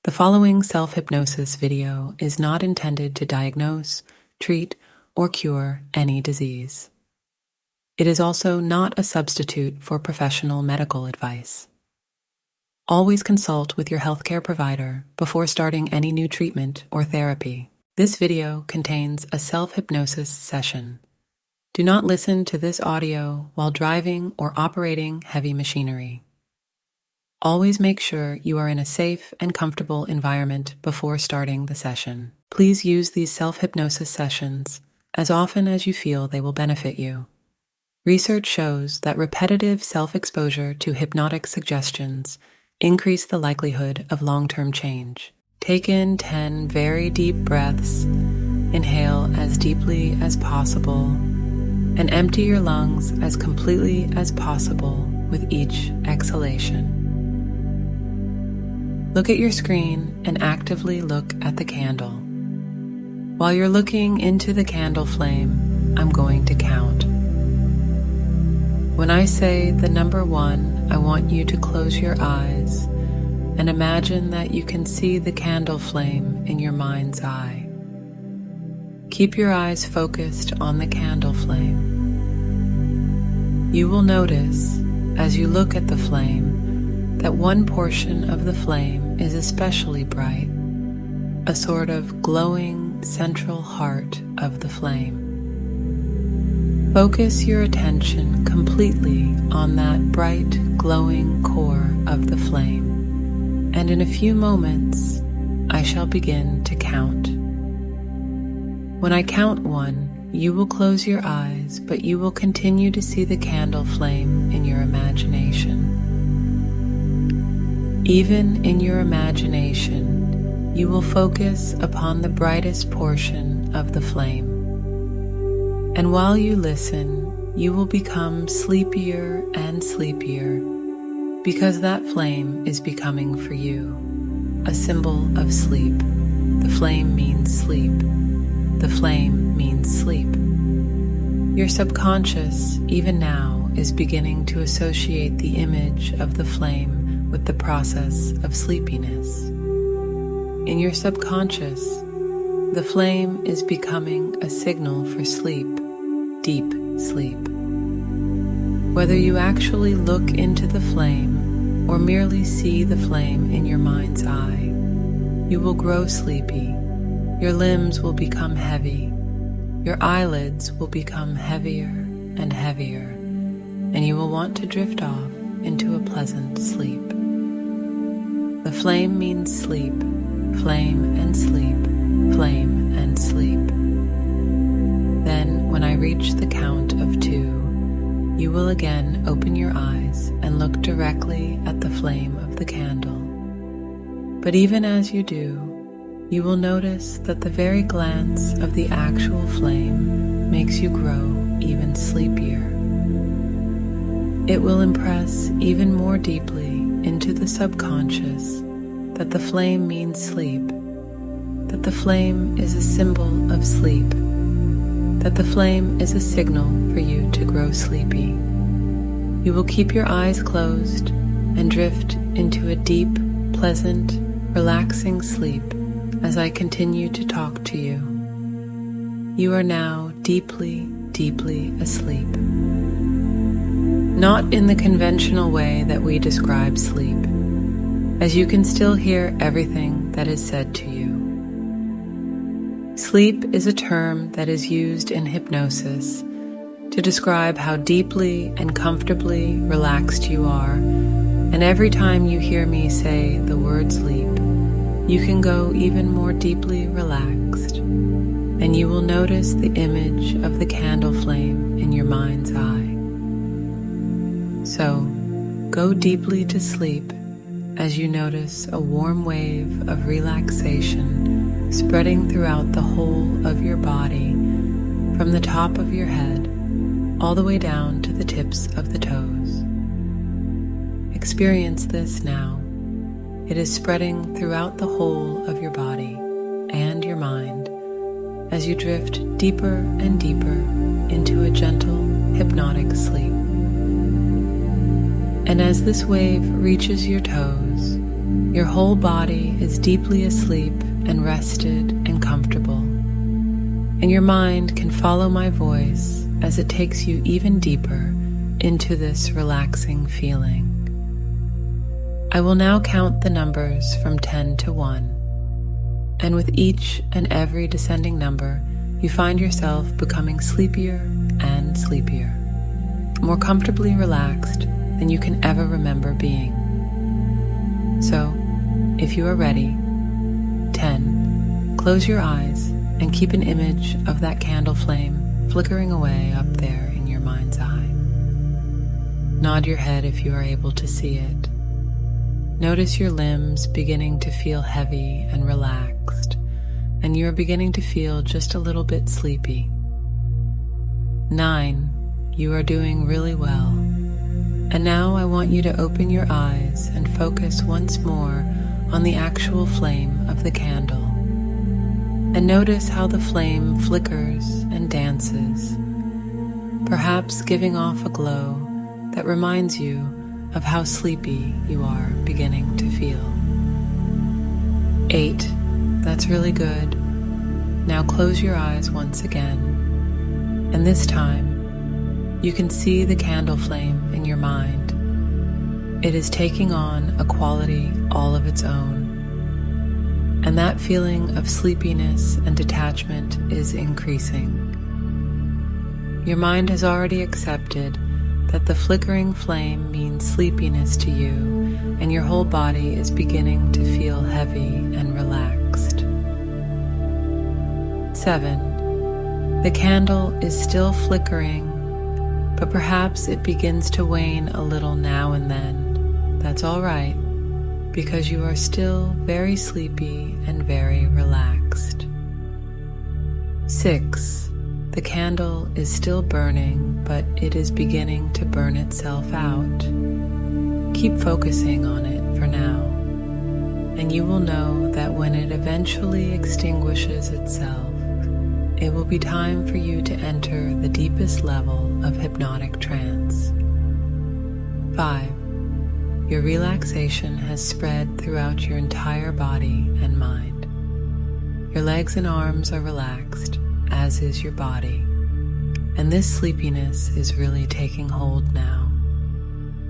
The following self-hypnosis video is not intended to diagnose, treat, or cure any disease. It is also not a substitute for professional medical advice. Always consult with your healthcare provider before starting any new treatment or therapy. This video contains a self-hypnosis session. Do not listen to this audio while driving or operating heavy machinery. Always make sure you are in a safe and comfortable environment before starting the session. Please use these self-hypnosis sessions as often as you feel they will benefit you. Research shows that repetitive self-exposure to hypnotic suggestions increase the likelihood of long-term change. Take in 10 very deep breaths, inhale as deeply as possible, and empty your lungs as completely as possible with each exhalation. Look at your screen and actively look at the candle. While you're looking into the candle flame, I'm going to count. When I say the number 1, I want you to close your eyes and imagine that you can see the candle flame in your mind's eye. Keep your eyes focused on the candle flame. You will notice, as you look at the flame, that one portion of the flame is especially bright, a sort of glowing central heart of the flame. Focus your attention completely on that bright, glowing core of the flame, and in a few moments, I shall begin to count. When I count 1, you will close your eyes, but you will continue to see the candle flame in your imagination. Even in your imagination, you will focus upon the brightest portion of the flame. And while you listen, you will become sleepier and sleepier because that flame is becoming for you a symbol of sleep. The flame means sleep. The flame means sleep. Your subconscious, even now, is beginning to associate the image of the flame with the process of sleepiness. In your subconscious, the flame is becoming a signal for sleep, deep sleep. Whether you actually look into the flame or merely see the flame in your mind's eye, you will grow sleepy, your limbs will become heavy, your eyelids will become heavier and heavier, and you will want to drift off into a pleasant sleep. The flame means sleep, flame and sleep, flame and sleep. Then, when I reach the count of 2, you will again open your eyes and look directly at the flame of the candle. But even as you do, you will notice that the very glance of the actual flame makes you grow even sleepier. It will impress even more deeply into the subconscious that the flame means sleep, that the flame is a symbol of sleep, that the flame is a signal for you to grow sleepy. You will keep your eyes closed and drift into a deep, pleasant, relaxing sleep as I continue to talk to you. You are now deeply, deeply asleep. Not in the conventional way that we describe sleep, as you can still hear everything that is said to you. Sleep is a term that is used in hypnosis to describe how deeply and comfortably relaxed you are, and every time you hear me say the word sleep, you can go even more deeply relaxed, and you will notice the image of the candle flame in your mind's eye. So, go deeply to sleep as you notice a warm wave of relaxation spreading throughout the whole of your body, from the top of your head all the way down to the tips of the toes. Experience this now. It is spreading throughout the whole of your body and your mind as you drift deeper and deeper into a gentle, hypnotic sleep. And as this wave reaches your toes, Your whole body is deeply asleep and rested and comfortable, and your mind can follow my voice as it takes you even deeper into this relaxing feeling. I will now count the numbers from 10 to 1, and with each and every descending number, you find yourself becoming sleepier and sleepier, more comfortably relaxed than you can ever remember being. So, if you are ready, 10, close your eyes and keep an image of that candle flame flickering away up there in your mind's eye. Nod your head if you are able to see it. Notice your limbs beginning to feel heavy and relaxed, and you are beginning to feel just a little bit sleepy. 9, you are doing really well. And now I want you to open your eyes and focus once more on the actual flame of the candle. And notice how the flame flickers and dances, perhaps giving off a glow that reminds you of how sleepy you are beginning to feel. 8, that's really good. Now close your eyes once again, and this time you can see the candle flame in your mind. It is taking on a quality all of its own, and that feeling of sleepiness and detachment is increasing. Your mind has already accepted that the flickering flame means sleepiness to you, and your whole body is beginning to feel heavy and relaxed. 7, the candle is still flickering, but perhaps it begins to wane a little now and then. That's all right, because you are still very sleepy and very relaxed. 6, the candle is still burning, but it is beginning to burn itself out. Keep focusing on it for now, and you will know that when it eventually extinguishes itself, it will be time for you to enter the deepest level of hypnotic trance. 5, your relaxation has spread throughout your entire body and mind. Your legs and arms are relaxed, as is your body, and this sleepiness is really taking hold now.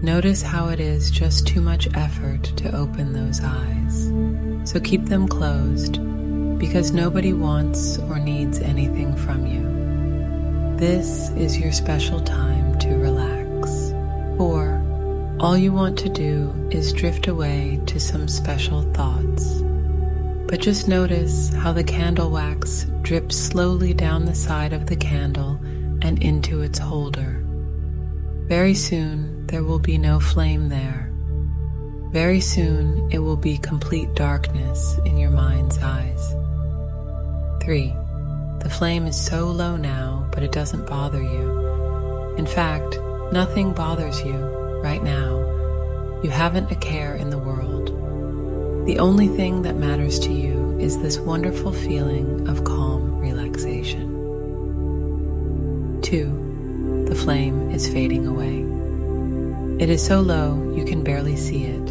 Notice how it is just too much effort to open those eyes, so keep them closed, because nobody wants or needs anything from you. This is your special time to relax. 4, all you want to do is drift away to some special thoughts. But just notice how the candle wax drips slowly down the side of the candle and into its holder. Very soon there will be no flame there. Very soon it will be complete darkness in your mind's eyes. 3, the flame is so low now, but it doesn't bother you. In fact, nothing bothers you right now. You haven't a care in the world. The only thing that matters to you is this wonderful feeling of calm relaxation. 2, the flame is fading away. It is so low you can barely see it,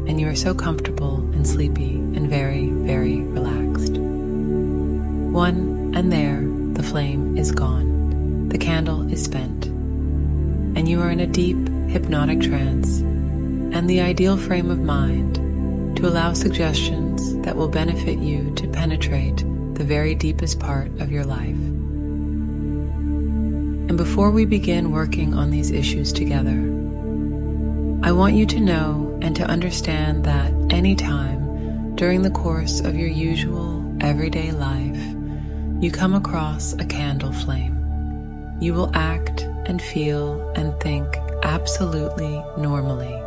and you are so comfortable and sleepy and very, very relaxed. 1, and there, the flame is gone. The candle is spent, and you are in a deep, hypnotic trance and the ideal frame of mind to allow suggestions that will benefit you to penetrate the very deepest part of your life. And before we begin working on these issues together, I want you to know and to understand that anytime during the course of your usual everyday life you come across a candle flame, you will act and feel and think absolutely normally,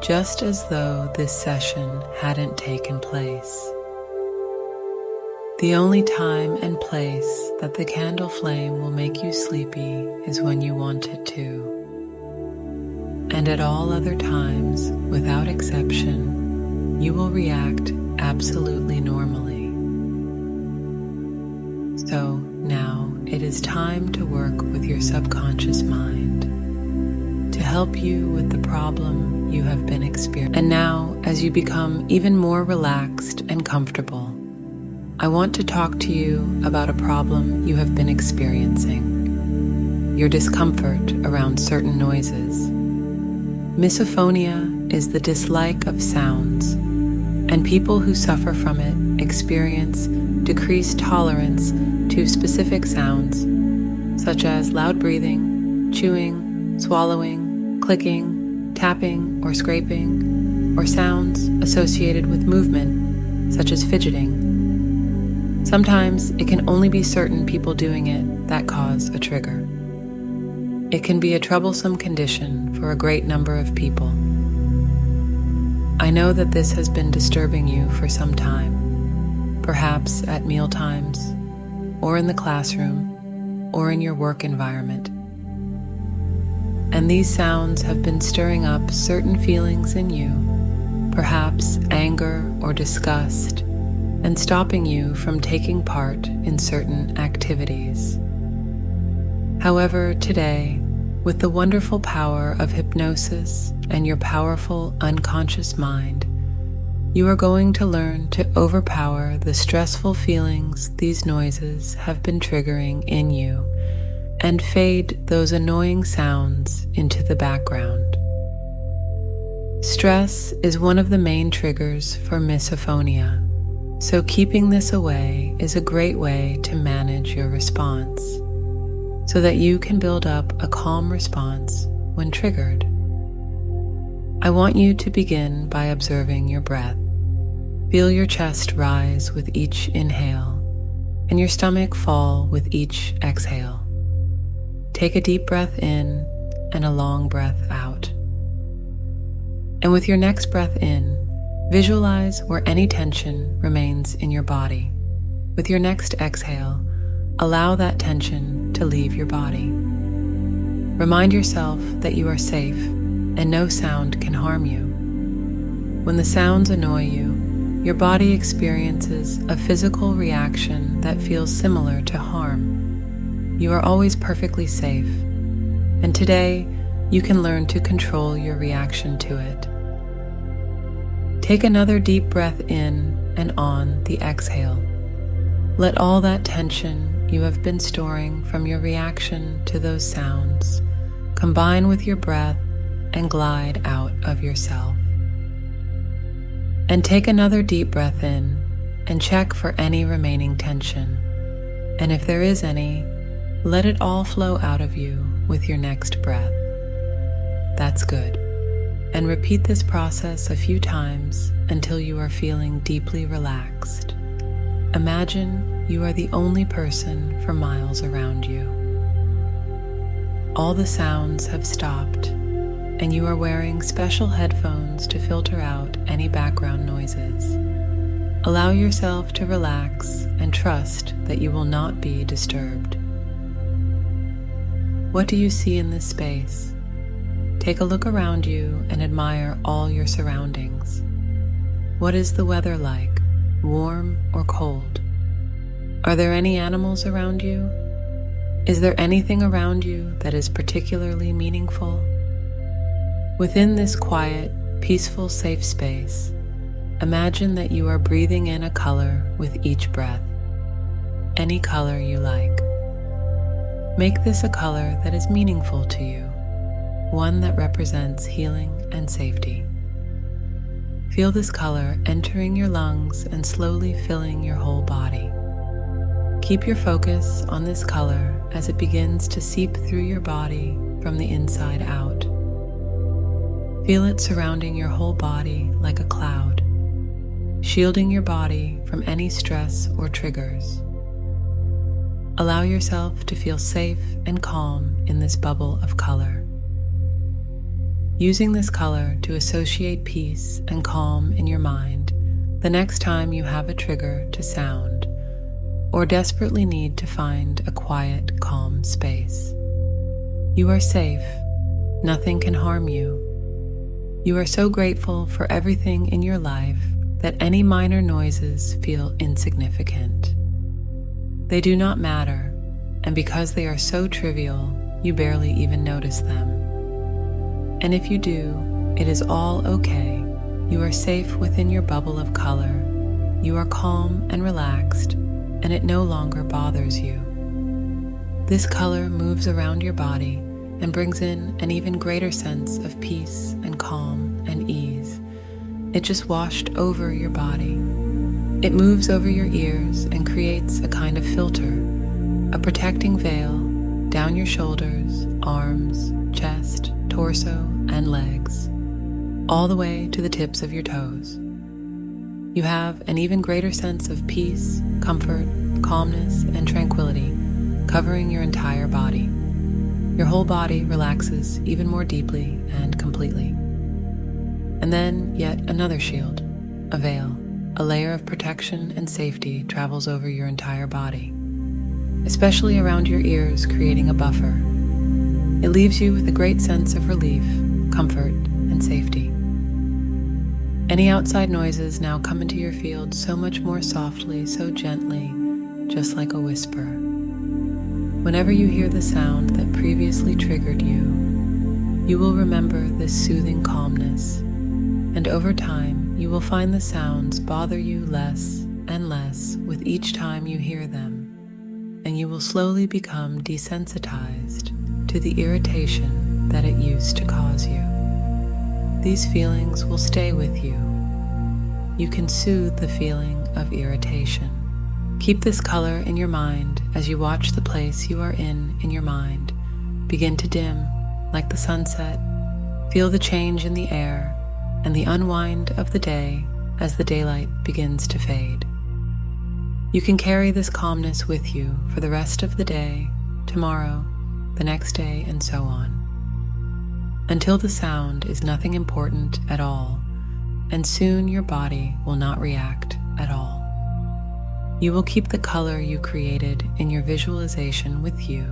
just as though this session hadn't taken place. The only time and place that the candle flame will make you sleepy is when you want it to. And at all other times, without exception, you will react absolutely normally. So now it is time to work with your subconscious mind to help you with the problem you have been experiencing. And now as you become even more relaxed and comfortable, I want to talk to you about a problem you have been experiencing: your discomfort around certain noises. Misophonia is the dislike of sounds, and people who suffer from it experience decreased tolerance to specific sounds, such as loud breathing, chewing, swallowing, clicking, tapping or scraping, or sounds associated with movement, such as fidgeting. Sometimes it can only be certain people doing it that cause a trigger. It can be a troublesome condition for a great number of people. I know that this has been disturbing you for some time, perhaps at mealtimes, or in the classroom, or in your work environment. And these sounds have been stirring up certain feelings in you, perhaps anger or disgust, and stopping you from taking part in certain activities. However, today, with the wonderful power of hypnosis and your powerful unconscious mind, you are going to learn to overpower the stressful feelings these noises have been triggering in you and fade those annoying sounds into the background. Stress is one of the main triggers for misophonia, so keeping this away is a great way to manage your response, so that you can build up a calm response when triggered. I want you to begin by observing your breath. Feel your chest rise with each inhale and your stomach fall with each exhale. Take a deep breath in and a long breath out. And with your next breath in, visualize where any tension remains in your body. With your next exhale, allow that tension to leave your body. Remind yourself that you are safe and no sound can harm you. When the sounds annoy you, your body experiences a physical reaction that feels similar to harm. You are always perfectly safe, and today you can learn to control your reaction to it. Take another deep breath in and on the exhale. Let all that tension you have been storing from your reaction to those sounds combine with your breath and glide out of yourself. And take another deep breath in and check for any remaining tension. And if there is any, let it all flow out of you with your next breath. That's good. And repeat this process a few times until you are feeling deeply relaxed. Imagine you are the only person for miles around you. All the sounds have stopped, and you are wearing special headphones to filter out any background noises. Allow yourself to relax and trust that you will not be disturbed. What do you see in this space? Take a look around you and admire all your surroundings. What is the weather like? Warm or cold? Are there any animals around you? Is there anything around you that is particularly meaningful? Within this quiet, peaceful, safe space, imagine that you are breathing in a color with each breath, any color you like. Make this a color that is meaningful to you, one that represents healing and safety. Feel this color entering your lungs and slowly filling your whole body. Keep your focus on this color as it begins to seep through your body from the inside out. Feel it surrounding your whole body like a cloud, shielding your body from any stress or triggers. Allow yourself to feel safe and calm in this bubble of color. Using this color to associate peace and calm in your mind the next time you have a trigger to sound or desperately need to find a quiet, calm space. You are safe. Nothing can harm you. You are so grateful for everything in your life that any minor noises feel insignificant. They do not matter, and because they are so trivial, you barely even notice them. And if you do, it is all okay. You are safe within your bubble of color. You are calm and relaxed, and it no longer bothers you. This color moves around your body and brings in an even greater sense of peace and calm and ease. It just washed over your body. It moves over your ears and creates a kind of filter, a protecting veil down your shoulders, arms, chest, torso, and legs, all the way to the tips of your toes. You have an even greater sense of peace, comfort, calmness, and tranquility covering your entire body. Your whole body relaxes even more deeply and completely. And then yet another shield, a veil, a layer of protection and safety travels over your entire body, especially around your ears, creating a buffer. It leaves you with a great sense of relief, comfort, and safety. Any outside noises now come into your field so much more softly, so gently, just like a whisper. Whenever you hear the sound that previously triggered you, you will remember this soothing calmness, and over time you will find the sounds bother you less and less with each time you hear them, and you will slowly become desensitized to the irritation that it used to cause you. These feelings will stay with you. You can soothe the feeling of irritation. Keep this color in your mind as you watch the place you are in your mind begin to dim like the sunset. Feel the change in the air and the unwind of the day as the daylight begins to fade. You can carry this calmness with you for the rest of the day, tomorrow, the next day, and so on, until the sound is nothing important at all, and soon your body will not react at all. You will keep the color you created in your visualization with you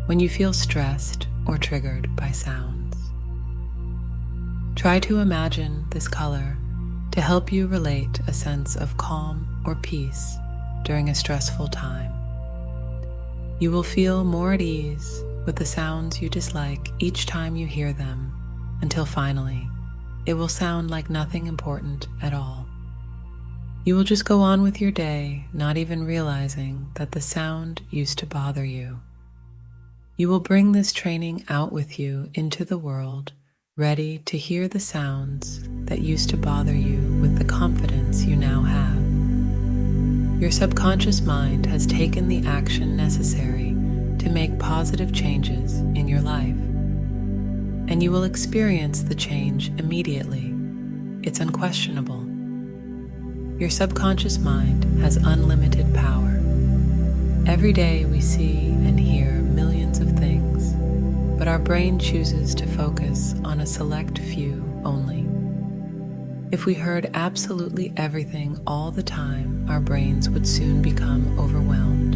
when you feel stressed or triggered by sounds. Try to imagine this color to help you relate a sense of calm or peace during a stressful time. You will feel more at ease with the sounds you dislike each time you hear them, until finally it will sound like nothing important at all. You will just go on with your day, not even realizing that the sound used to bother you. You will bring this training out with you into the world, ready to hear the sounds that used to bother you with the confidence you now have. Your subconscious mind has taken the action necessary to make positive changes in your life, and you will experience the change immediately. It's unquestionable. Your subconscious mind has unlimited power. Every day we see and hear millions of things, but our brain chooses to focus on a select few only. If we heard absolutely everything all the time, our brains would soon become overwhelmed.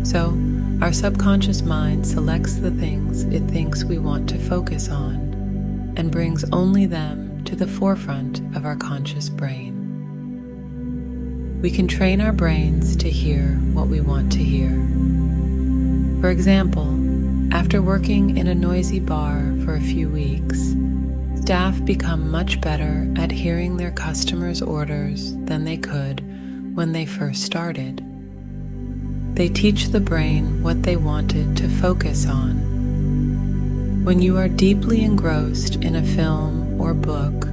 So, our subconscious mind selects the things it thinks we want to focus on and brings only them to the forefront of our conscious brain. We can train our brains to hear what we want to hear. For example, after working in a noisy bar for a few weeks, staff become much better at hearing their customers' orders than they could when they first started. They teach the brain what they wanted to focus on. When you are deeply engrossed in a film or book,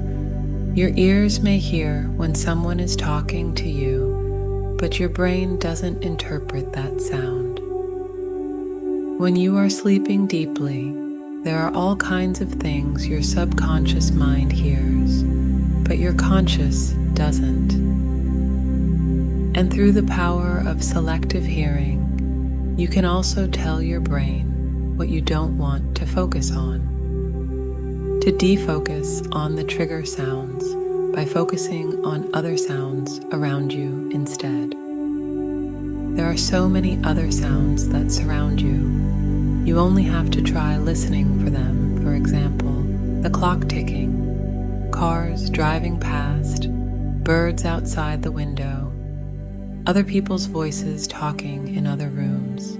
your ears may hear when someone is talking to you, but your brain doesn't interpret that sound. When you are sleeping deeply, there are all kinds of things your subconscious mind hears, but your conscious doesn't. And through the power of selective hearing, you can also tell your brain what you don't want to focus on. To defocus on the trigger sounds by focusing on other sounds around you instead. There are so many other sounds that surround you. You only have to try listening for them. For example, the clock ticking, cars driving past, birds outside the window, other people's voices talking in other rooms.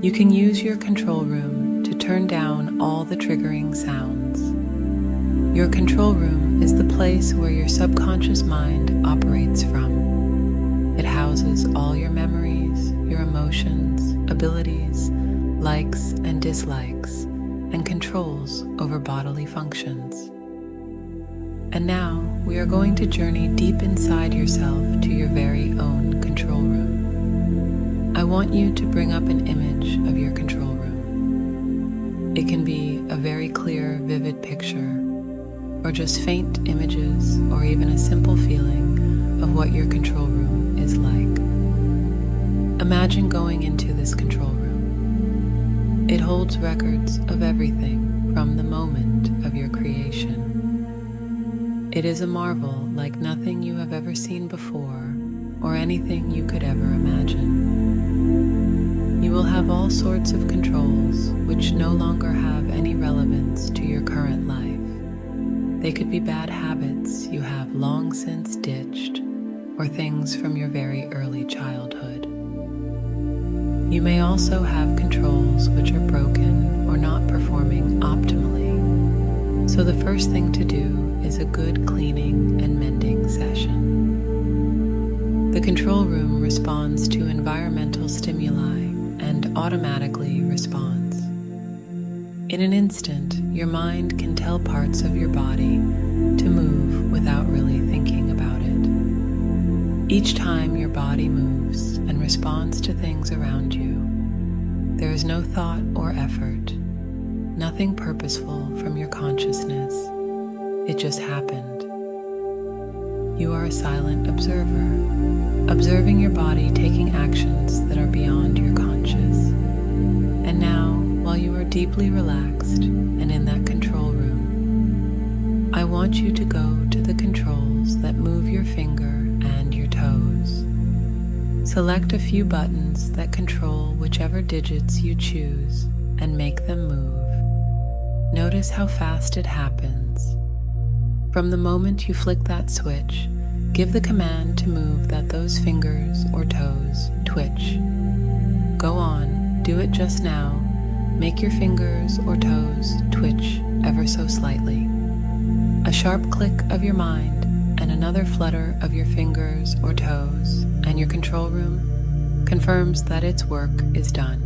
You can use your control room to turn down all the triggering sounds. Your control room is the place where your subconscious mind operates from. It houses all your memories, your emotions, abilities, likes and dislikes, and controls over bodily functions. And now we are going to journey deep inside yourself to your very own control room. I want you to bring up an image of your control room. It can be a very clear, vivid picture, or just faint images, or even a simple feeling of what your control room is like. Imagine going into this control room. It holds records of everything from the moment of your creation. It is a marvel like nothing you have ever seen before, or anything you could ever imagine. You will have all sorts of controls which no longer have any relevance to your current life. They could be bad habits you have long since ditched, or things from your very early childhood. You may also have controls which are broken or not performing optimally. So the first thing to do is a good cleaning and mending session. The control room responds to environmental stimuli and automatically responds. In an instant, your mind can tell parts of your body to move without really thinking about it. Each time your body moves and responds to things around you, there is no thought or effort, nothing purposeful from your consciousness. It just happened. You are a silent observer, observing your body taking actions that are beyond your conscious. And now, while you are deeply relaxed and in that control room, I want you to go to the controls that move your finger and your toes. Select a few buttons that control whichever digits you choose and make them move. Notice how fast it happens. From the moment you flick that switch, give the command to move that those fingers or toes twitch. Go on, do it just now. Make your fingers or toes twitch ever so slightly. A sharp click of your mind and another flutter of your fingers or toes, and your control room confirms that its work is done.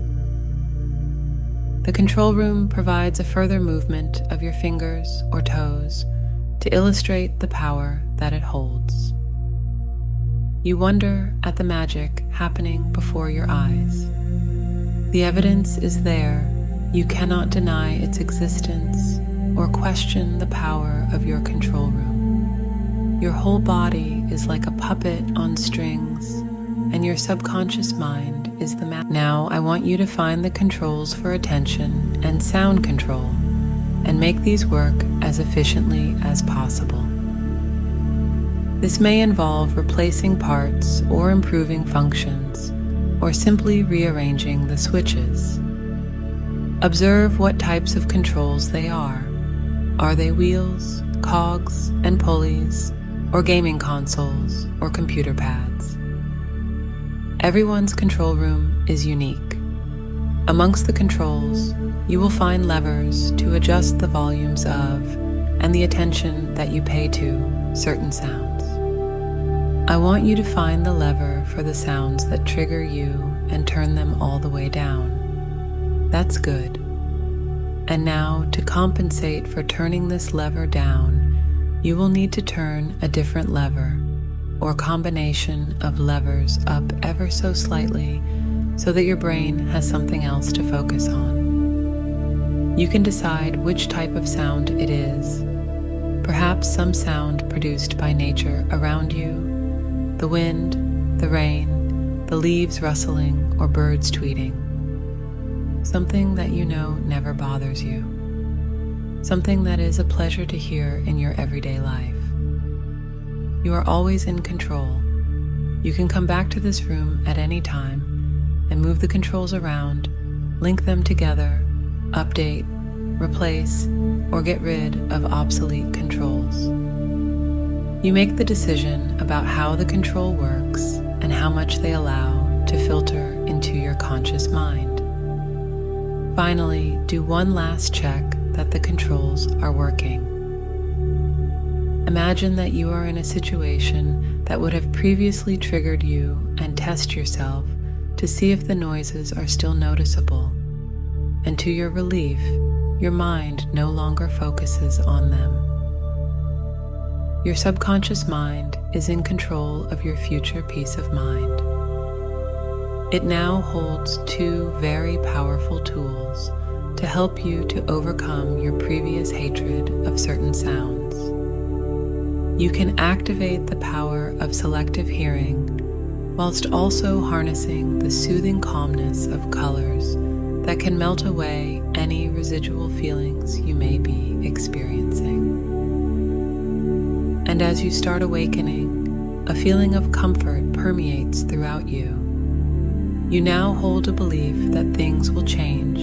The control room provides a further movement of your fingers or toes to illustrate the power that it holds. You wonder at the magic happening before your eyes. The evidence is there. You cannot deny its existence or question the power of your control room. Your whole body is like a puppet on strings, and your subconscious mind is the Now I want you to find the controls for attention and sound control, and make these work as efficiently as possible. This may involve replacing parts or improving functions, or simply rearranging the switches. Observe what types of controls they are. Are they wheels, cogs, and pulleys, or gaming consoles, or computer pads? Everyone's control room is unique. Amongst the controls, you will find levers to adjust the volumes of and the attention that you pay to certain sounds. I want you to find the lever for the sounds that trigger you and turn them all the way down. That's good. And now, to compensate for turning this lever down, you will need to turn a different lever, or combination of levers up ever so slightly, so that your brain has something else to focus on. You can decide which type of sound it is. Perhaps some sound produced by nature around you, the wind, the rain, the leaves rustling, or birds tweeting. Something that you know never bothers you. Something that is a pleasure to hear in your everyday life. You are always in control. You can come back to this room at any time and move the controls around, link them together, update, replace, or get rid of obsolete controls. You make the decision about how the control works and how much they allow to filter into your conscious mind. Finally, do one last check that the controls are working. Imagine that you are in a situation that would have previously triggered you and test yourself to see if the noises are still noticeable. And to your relief, your mind no longer focuses on them. Your subconscious mind is in control of your future peace of mind. It now holds two very powerful tools to help you to overcome your previous hatred of certain sounds. You can activate the power of selective hearing whilst also harnessing the soothing calmness of colors that can melt away any residual feelings you may be experiencing. And as you start awakening, a feeling of comfort permeates throughout you. You now hold a belief that things will change,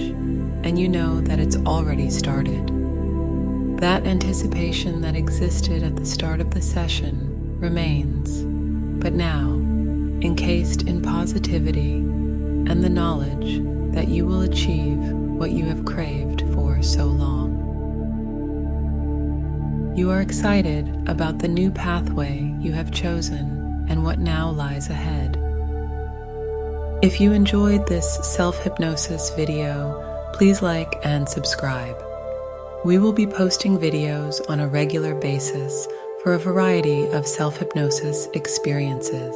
and you know that it's already started. That anticipation that existed at the start of the session remains, but now encased in positivity and the knowledge that you will achieve what you have craved for so long. You are excited about the new pathway you have chosen and what now lies ahead. If you enjoyed this self-hypnosis video, please like and subscribe. We will be posting videos on a regular basis for a variety of self-hypnosis experiences.